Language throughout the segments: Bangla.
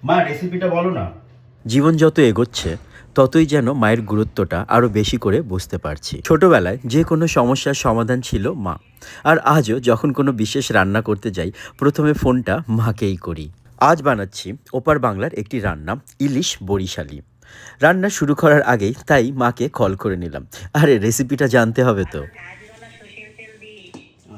মা রেসিপিটা বলো না। জীবন যত এগোচ্ছে ততই যেন মায়ের গুরুত্বটা আরও বেশি করে বুঝতে পারছি। ছোটবেলায় যে কোনো সমস্যার সমাধান ছিল মা, আর আজও যখন কোনো বিশেষ রান্না করতে যাই প্রথমে ফোনটা মাকেই করি। আজ বানাচ্ছি ওপার বাংলার একটি রান্না, ইলিশ বরিশালি। রান্না শুরু করার আগেই তাই মাকে কল করে নিলাম, আরে রেসিপিটা জানতে হবে তো।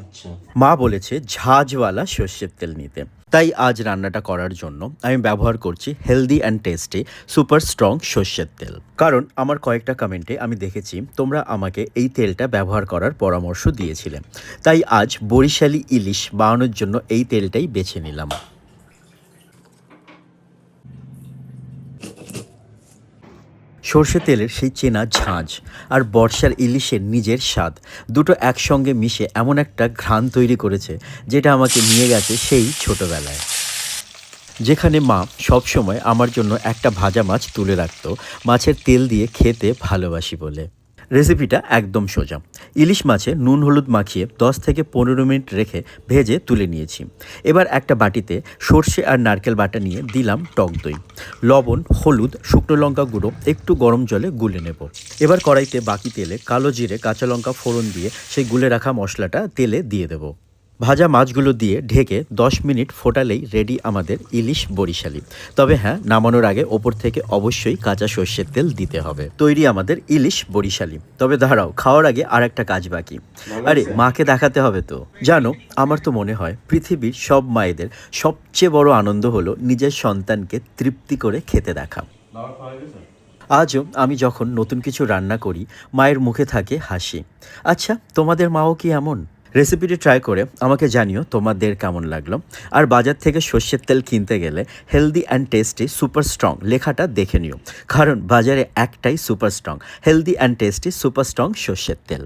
আচ্ছা। মা বলেছে ঝাঁঝওয়ালা সর্ষের তেল নিতে, তাই আজ রান্নাটা করার জন্য আমি ব্যবহার করছি healthy and tasty super strong সর্ষের তেল। কারণ আমার কয়েকটা কমেন্টে আমি দেখেছি তোমরা আমাকে এই তেলটা ব্যবহার করার পরামর্শ দিয়েছিলে, তাই আজ বরিশালি ইলিশ বানানোর জন্য এই তেলটাই বেছে নিলাম। সর্ষে তেলের সেই চেনা ঝাঁঝ আর বর্ষার ইলিশের নিজের স্বাদ দুটো একসঙ্গে মিশে এমন একটা ঘ্রাণ তৈরি করেছে যেটা আমাকে নিয়ে গেছে সেই ছোটবেলায়, যেখানে মা সবসময় আমার জন্য একটা ভাজা মাছ তুলে রাখতো, মাছের তেল দিয়ে খেতে ভালোবাসি বলে। রেসিপিটা একদম সোজা। ইলিশ মাছে নুন হলুদ মাখিয়ে 10 থেকে 15 মিনিট রেখে ভেজে তুলে নিয়েছি। এবার একটা বাটিতে সর্ষে আর নারকেল বাটা নিয়ে দিলাম টক দই, লবণ, হলুদ, শুকনো লঙ্কা গুঁড়ো একটু গরম জলে গুলে নেব। এবার কড়াইতে বাকি তেলে কালো জিরে কাঁচা লঙ্কা ফোড়ন দিয়ে সেই গুলে রাখা মশলাটা তেলে দিয়ে দেবো। ভাজা মাছগুলো দিয়ে ঢেকে 10 মিনিট ফোটালেই রেডি আমাদের ইলিশ বরিশালি। তবে হ্যাঁ, নামানোর আগে ওপর থেকে অবশ্যই কাঁচা সর্ষের তেল দিতে হবে। তৈরি আমাদের ইলিশ বরিশালি। তবে দাঁড়াও, খাওয়ার আগে আর একটা কাজ বাকি। আরে মাকে দেখাতে হবে তো। জানো, আমার তো মনে হয় পৃথিবীর সব মায়েদের সবচেয়ে বড় আনন্দ হলো নিজের সন্তানকে তৃপ্তি করে খেতে দেখা। আজও আমি যখন নতুন কিছু রান্না করি মায়ের মুখে থাকে হাসি। আচ্ছা, তোমাদের মাও কি এমন? রেসিপিটি ট্রাই করে আমাকে জানিও তোমাদের কেমন লাগলো। আর বাজার থেকে সর্ষের তেল কিনতে গেলে healthy and tasty super strong লেখাটা দেখে নিও, কারণ বাজারে একটাই super strong healthy and tasty super strong সর্ষের তেল।